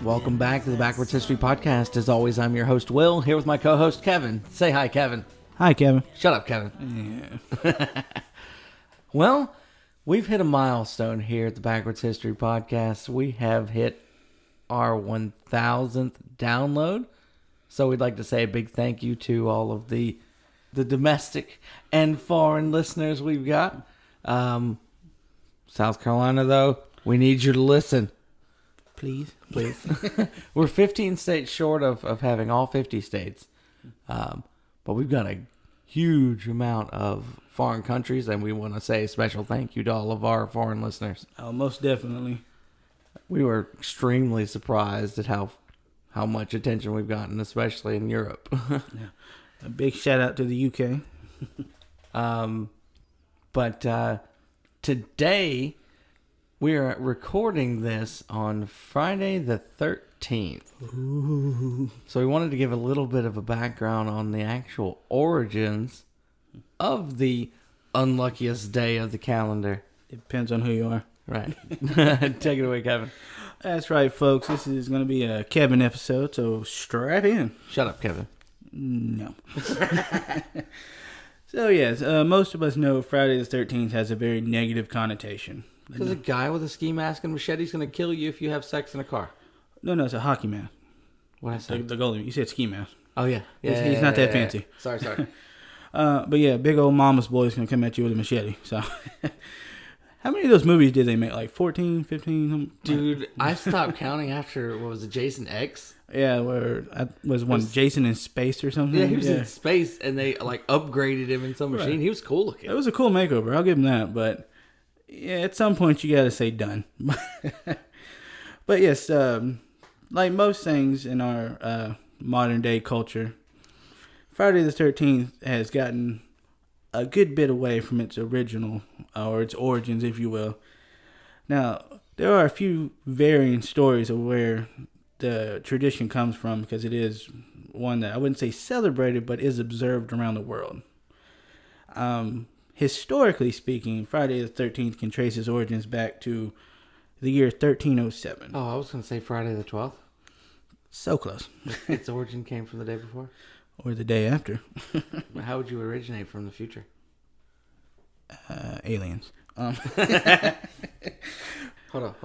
Welcome back to the Backwards History Podcast. As always, I'm your host, Will, here with my co-host, Kevin. Say hi, Kevin. Hi, Kevin. Shut up, Kevin. Yeah. Well, we've hit a milestone here at the Backwards History Podcast. We have hit our 1,000th download. So we'd like to say a big thank you to all of the domestic and foreign listeners we've got. South Carolina, though, we need you to listen. Please. We're 15 states short of having all 50 states. But we've got a huge amount of foreign countries, and we want to say a special thank you to all of our foreign listeners. Oh, most definitely. We were extremely surprised at how much attention we've gotten, especially in Europe. Yeah. A big shout out to the UK. But today we are recording this on Friday the 13th. Ooh. So we wanted to give a little bit of a background on the actual origins of the unluckiest day of the calendar. Depends on who you are. Right. Take it away, Kevin. That's right, folks. This is going to be a Kevin episode, so strap in. Shut up, Kevin. No. So, yes, most of us know Friday the 13th has a very negative connotation. Because a guy with a ski mask and machete is going to kill you if you have sex in a car. No, it's a hockey man. What did I say? The goalie. You said ski mask. Oh, yeah. He's not that fancy. Sorry. But yeah, big old mama's boy is going to come at you with a machete. So, how many of those movies did they make? Like 14, 15? Dude, I stopped counting after, what was it, Jason X? Yeah, where was one Jason in space or something? Yeah, he was in space, and they like upgraded him in some machine. Right. He was cool looking. It was a cool makeover. I'll give him that. But yeah, at some point you got to say done. But yes, like most things in our modern day culture, Friday the 13th has gotten a good bit away from its original or its origins, if you will. Now, there are a few varying stories of where the tradition comes from, because it is one that I wouldn't say celebrated, but is observed around the world. Historically speaking, Friday the 13th can trace its origins back to the year 1307. Oh, I was going to say Friday the 12th. So close. Its origin came from the day before? Or the day after. How would you originate from the future? Aliens. Hold on.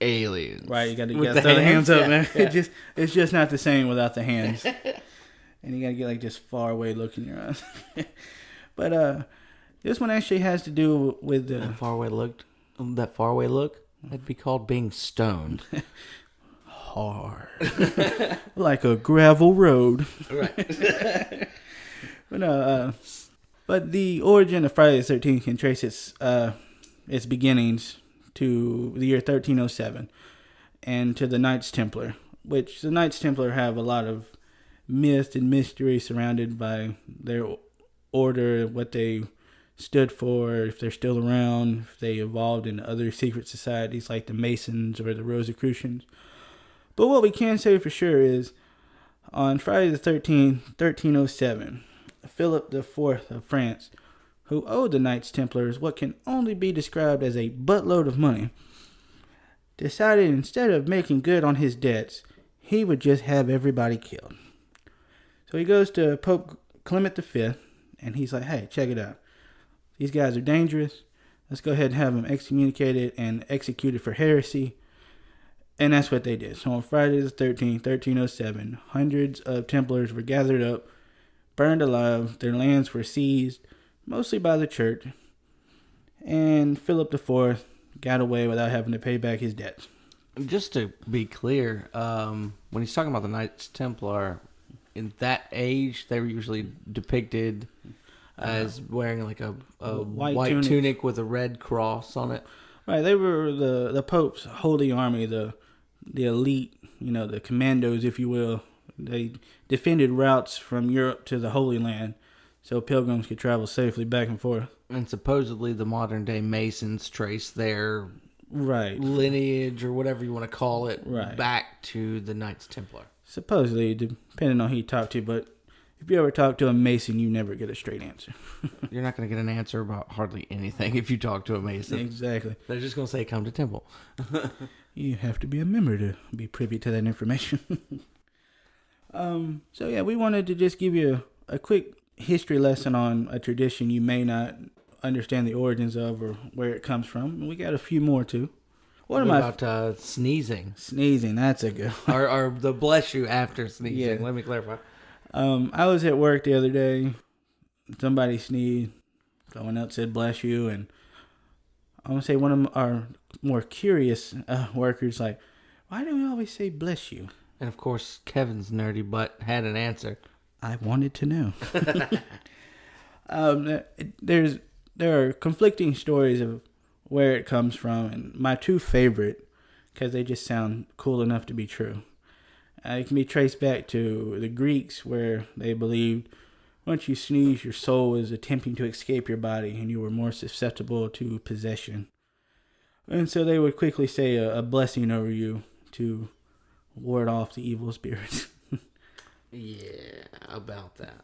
Aliens. Right, you got to With throw the hands up, yeah, man. yeah. It's just not the same without the hands. And you got to get like this far away look in your eyes. But this one actually has to do with the That faraway look, that'd be called being stoned. hard. Like a gravel road. Right. But the origin of Friday the 13th can trace its beginnings to the year 1307 and to the Knights Templar, which the Knights Templar have a lot of myth and mystery surrounded by their order, what they stood for, if they're still around, if they evolved into other secret societies like the Masons or the Rosicrucians. But what we can say for sure is, on Friday the 13th, 1307, Philip IV of France, who owed the Knights Templars what can only be described as a buttload of money, decided instead of making good on his debts, he would just have everybody killed. So he goes to Pope Clement V, and he's like, hey, check it out. These guys are dangerous. Let's go ahead and have them excommunicated and executed for heresy. And that's what they did. So on Friday the 13th, 1307, hundreds of Templars were gathered up, burned alive. Their lands were seized, mostly by the church. And Philip IV got away without having to pay back his debts. Just to be clear, when he's talking about the Knights Templar, in that age, they were usually depicted as wearing like a white tunic with a red cross on it. Right, they were the Pope's holy army, the elite, the commandos, if you will. They defended routes from Europe to the Holy Land so pilgrims could travel safely back and forth. And supposedly the modern day Masons trace their right lineage, or whatever you want to call it, right, back to the Knights Templar. Supposedly, depending on who you talk to, but if you ever talk to a Mason, you never get a straight answer. You're not going to get an answer about hardly anything if you talk to a Mason. Exactly. They're just going to say, come to temple. You have to be a member to be privy to that information. So yeah, we wanted to just give you a quick history lesson on a tradition you may not understand the origins of or where it comes from. And we got a few more too. What about sneezing? Sneezing, that's a good one. or the bless you after sneezing. Yeah. Let me clarify. I was at work the other day. Somebody sneezed. Someone else said bless you. And I want to say one of our more curious workers like, why do we always say bless you? And of course, Kevin's nerdy butt had an answer. I wanted to know. There are conflicting stories of where it comes from, and my two favorite, because they just sound cool enough to be true. It can be traced back to the Greeks, where they believed once you sneeze, your soul is attempting to escape your body, and you were more susceptible to possession. And so they would quickly say a blessing over you to ward off the evil spirits. Yeah, about that.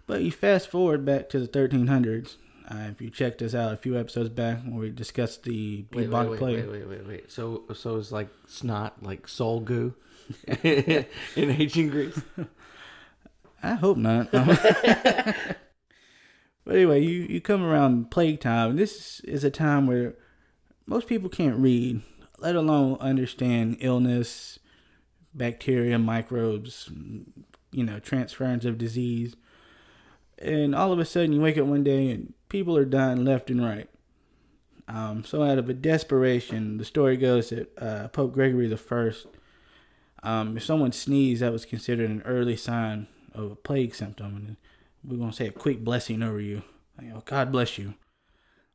But you fast forward back to the 1300s. If you checked us out a few episodes back where we discussed the bubonic plague. Wait. So it's like snot, like soul goo in ancient Greece? I hope not. But anyway, you come around plague time. This is a time where most people can't read, let alone understand illness, bacteria, microbes, transference of disease. And all of a sudden you wake up one day and people are dying left and right. So out of a desperation, the story goes that Pope Gregory the if someone sneezed, that was considered an early sign of a plague symptom. And we're going to say a quick blessing over you. God bless you.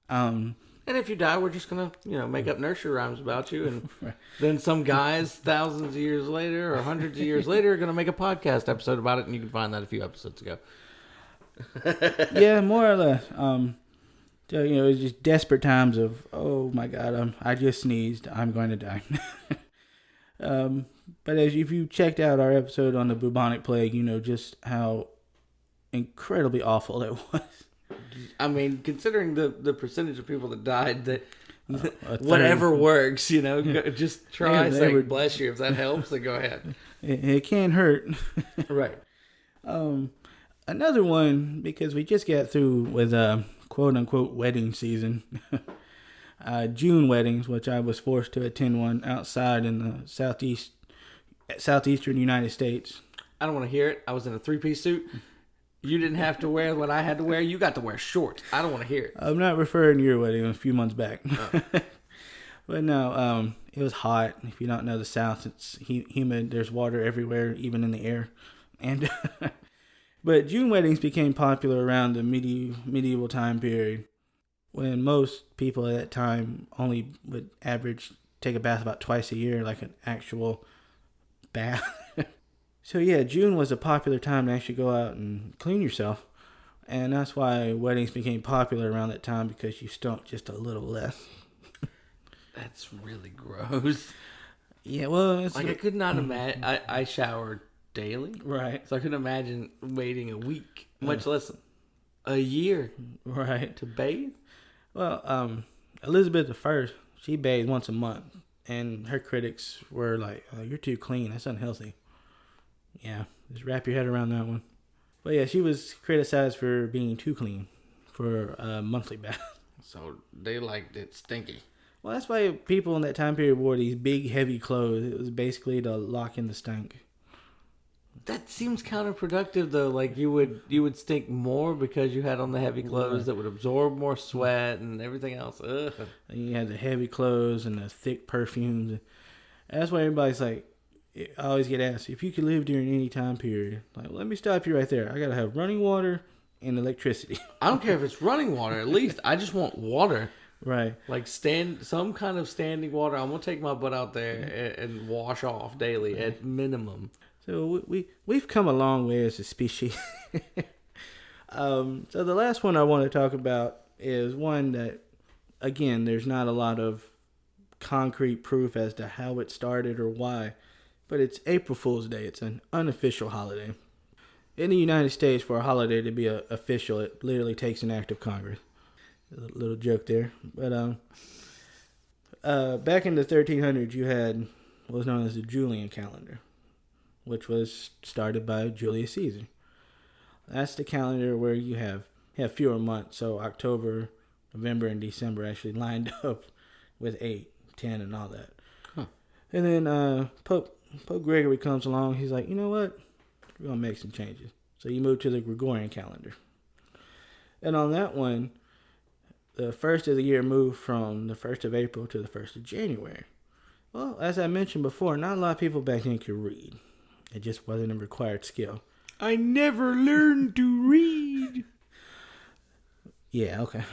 And if you die, we're just going to, make up nursery rhymes about you. And then some guys thousands of years later or hundreds of years later are going to make a podcast episode about it. And you can find that a few episodes ago. Yeah, more or less. It's just desperate times of, oh my God, I just sneezed, I'm going to die. But if you checked out our episode on the bubonic plague, you know just how incredibly awful it was. I mean, considering the percentage of people that died, that whatever works, just try saying bless you. If that helps, then go ahead. It can hurt. Right. Another one, because we just got through with quote-unquote wedding season. June weddings, which I was forced to attend one outside in the southeastern United States. I don't want to hear it. I was in a three-piece suit. You didn't have to wear what I had to wear. You got to wear shorts. I don't want to hear it. I'm not referring to your wedding a few months back. Oh. But no, it was hot. If you don't know the South, it's humid. There's water everywhere, even in the air. And but June weddings became popular around the medieval time period, when most people at that time only would take a bath about twice a year, like an actual bath. So yeah, June was a popular time to actually go out and clean yourself. And that's why weddings became popular around that time, because you stunk just a little less. That's really gross. Yeah, well, I could not imagine. I showered daily. Right. So I couldn't imagine waiting a week, much less a year. Right. To bathe. Well, Elizabeth I, she bathed once a month. And her critics were like, oh, you're too clean. That's unhealthy. Yeah, just wrap your head around that one. But yeah, she was criticized for being too clean for a monthly bath. So they liked it stinky. Well, that's why people in that time period wore these big, heavy clothes. It was basically to lock in the stink. That seems counterproductive, though. Like you would stink more because you had on the heavy clothes that would absorb more sweat and everything else. Ugh. And you had the heavy clothes and the thick perfumes. That's why everybody's like, I always get asked, if you could live during any time period, like, let me stop you right there. I gotta have running water and electricity. I don't care if it's running water. At least I just want water. Right. Like some kind of standing water. I'm gonna take my butt out there and wash off daily at minimum. So we've come a long way as a species. So the last one I want to talk about is one that, again, there's not a lot of concrete proof as to how it started or why, but it's April Fool's Day. It's an unofficial holiday. In the United States, for a holiday to be official, it literally takes an act of Congress. A little joke there. But back in the 1300s, you had what was known as the Julian calendar, which was started by Julius Caesar. That's the calendar where you have fewer months. So October, November, and December actually lined up with 8, 10, and all that. Huh. And then Pope Gregory comes along. He's like, you know what? We're going to make some changes. So you move to the Gregorian calendar. And on that one, the first of the year moved from the 1st of April to the 1st of January. Well, as I mentioned before, not a lot of people back then could read. It just wasn't a required skill. I never learned to read. Yeah, okay.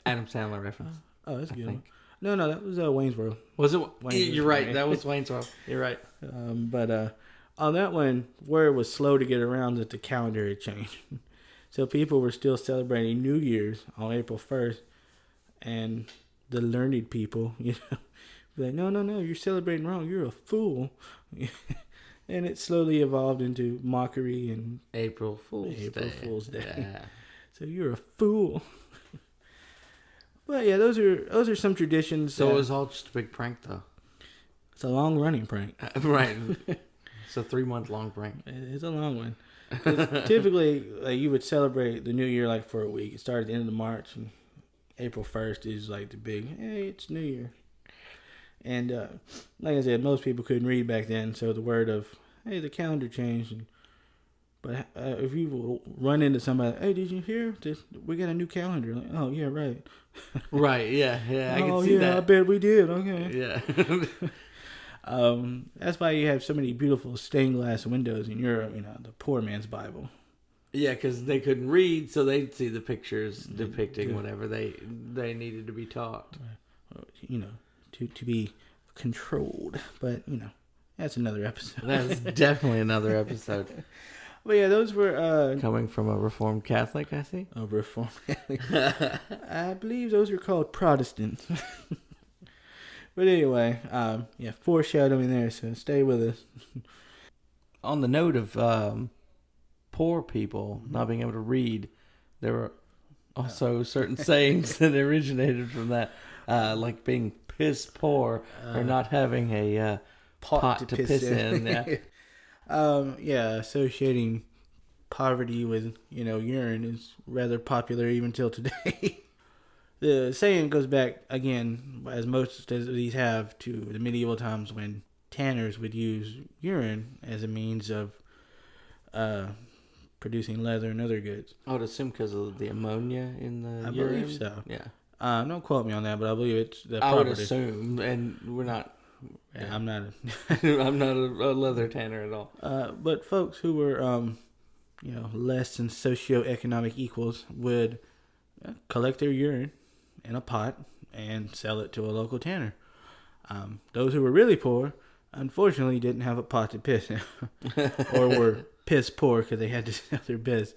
Adam Sandler reference. Oh, that's I good. think. No, that was Wayne's World. Was it? Wayne's You're World. right. That was Wayne's World. You're right. But on that one, where it was slow to get around that the calendar had changed. So people were still celebrating New Year's on April 1st. And the learned people, be like, no, you're celebrating wrong. You're a fool. And it slowly evolved into mockery and April Fool's Day. Yeah. So you're a fool. But yeah, those are some traditions. So it was all just a big prank, though. It's a long running prank. Right. It's a 3-month long prank. It's a long one. 'Cause typically, you would celebrate the New Year like for a week. It started at the end of March, and April 1st is like the big, hey, it's New Year. And like I said, most people couldn't read back then, so the word of, hey, the calendar changed. But if you run into somebody, hey, did you hear? We got a new calendar. Like, oh, yeah, right. Right, yeah, I can see that. I bet we did. Okay. Yeah. That's why you have so many beautiful stained glass windows in Europe, the poor man's Bible. Yeah, because they couldn't read, so they'd see the pictures depicting whatever they needed to be taught. To be controlled. But, that's another episode. That's definitely another episode. But yeah, those were... Coming from a Reformed Catholic, I see. A Reformed Catholic. I believe those are called Protestants. But anyway, foreshadowing there, so stay with us. On the note of poor people not being able to read, there were also certain sayings that originated from that, like being piss poor or not having a pot to piss in. Yeah. Associating poverty with, urine is rather popular even till today. The saying goes back, again, as most of these have, to the medieval times when tanners would use urine as a means of producing leather and other goods. I would assume because of the ammonia in the urine? I believe so. Yeah. Don't quote me on that, but I believe it's the property. I would assume, and we're not... Yeah, I'm not I'm not a leather tanner at all. But folks who were, less than socioeconomic equals would collect their urine in a pot and sell it to a local tanner. Those who were really poor, unfortunately, didn't have a pot to piss in, or were piss poor because they had to sell their piss.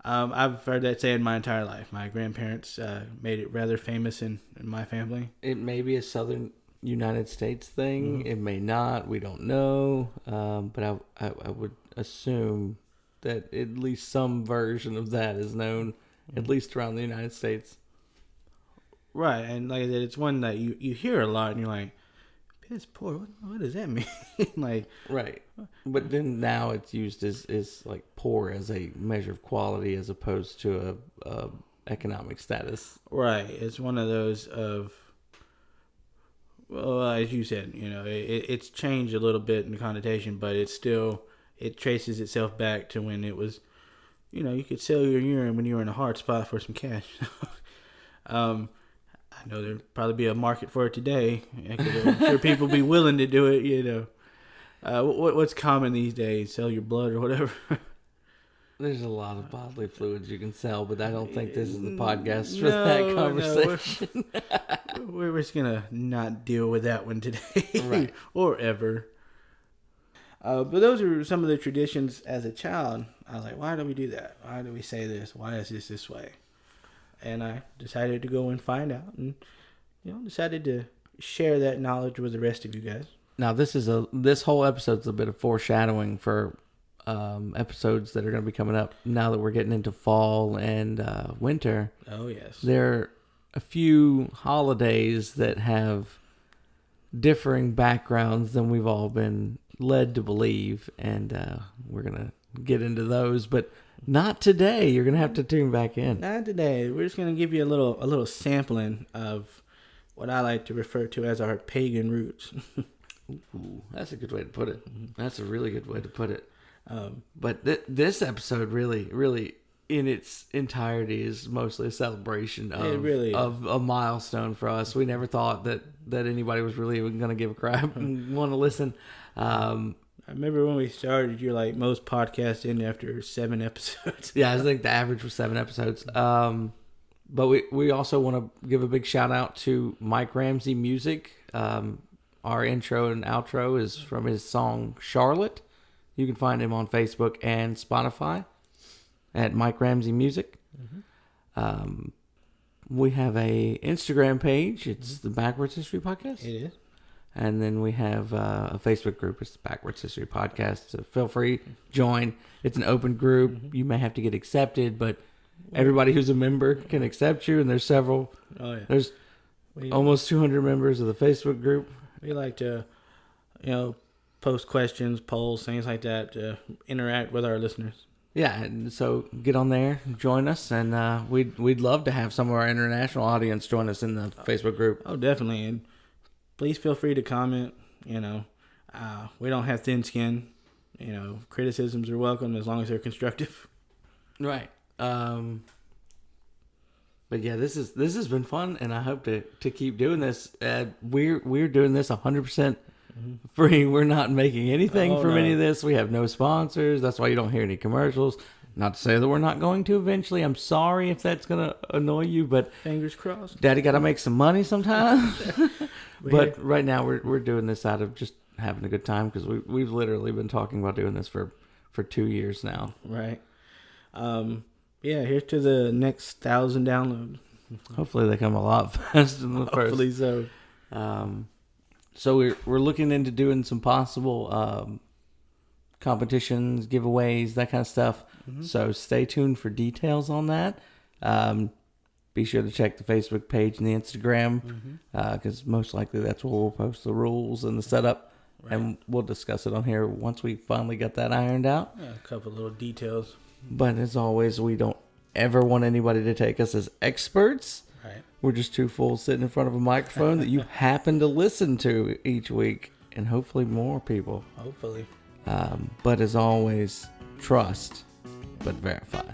I've heard that saying my entire life. My grandparents made it rather famous in my family. It may be a southern United States thing. Mm-hmm. It may not. We don't know. But I would assume that at least some version of that is known, at least around the United States. Right, and like I said, it's one that you hear a lot, and you're like, piss poor? What does that mean? Like, right. But then now it's used as like poor as a measure of quality as opposed to a economic status. Right. It's one of those of, well, as you said, it's changed a little bit in the connotation, but it's still, it traces itself back to when it was, you could sell your urine when you were in a hard spot for some cash. I know there'd probably be a market for it today. I'm sure people be willing to do it, What's common these days? Sell your blood or whatever? There's a lot of bodily fluids you can sell, but I don't think this is the podcast for that conversation. We're just going to not deal with that one today. Right. Or ever. But those are some of the traditions as a child. I was like, why do we do that? Why do we say this? Why is this way? And I decided to go and find out, and decided to share that knowledge with the rest of you guys. Now, this whole episode's a bit of foreshadowing for episodes that are going to be coming up now that we're getting into fall and winter. Oh yes, there are a few holidays that have differing backgrounds than we've all been led to believe, and we're gonna get into those, but not today. You're gonna have to tune back in. Not today. We're just gonna give you a little sampling of what I like to refer to as our pagan roots. Ooh, that's a good way to put it. That's a really good way to put it. But this episode really in its entirety is mostly a celebration of a milestone for us. We never thought that anybody was really even going to give a crap and want to listen. I remember when we started, you're like, most podcasts end after 7 episodes. Yeah, I think the average was 7 episodes. But we also want to give a big shout out to Mike Ramsey Music. Our intro and outro is from his song Charlotte. You can find him on Facebook and Spotify at Mike Ramsey Music. We have a Instagram page. It's the Backwards History Podcast. It is. And then we have a Facebook group. It's the Backwards History Podcast. So feel free, join. It's an open group. You may have to get accepted, but everybody who's a member can accept you. And there's several. Oh, yeah. There's almost 200 members of the Facebook group. We like to, post questions, polls, things like that to interact with our listeners. Yeah, and so get on there, join us, and we'd love to have some of our international audience join us in the Facebook group. Oh, definitely. And please feel free to comment. We don't have thin skin. Criticisms are welcome as long as they're constructive. Right. But yeah, this has been fun, and I hope to keep doing this. We're doing this 100% free. We're not making anything from any of this. We have no sponsors. That's why you don't hear any commercials. Not to say that we're not going to eventually. I'm sorry if that's gonna annoy you, but fingers crossed. Daddy got to make some money sometime. But right now we're doing this out of just having a good time because we've literally been talking about doing this for 2 years now. Right. Yeah, here's to the next 1,000 downloads. Hopefully they come a lot faster than the first. Hopefully so. So we're looking into doing some possible competitions, giveaways, that kind of stuff. So stay tuned for details on that. Be sure to check the Facebook page and the Instagram because most likely that's where we'll post the rules and the setup. Right. And we'll discuss it on here once we finally got that ironed out. Yeah, a couple little details. But as always, we don't ever want anybody to take us as experts. Right. We're just two fools sitting in front of a microphone that you happen to listen to each week, and hopefully more people. Hopefully. But as always, trust, but verify.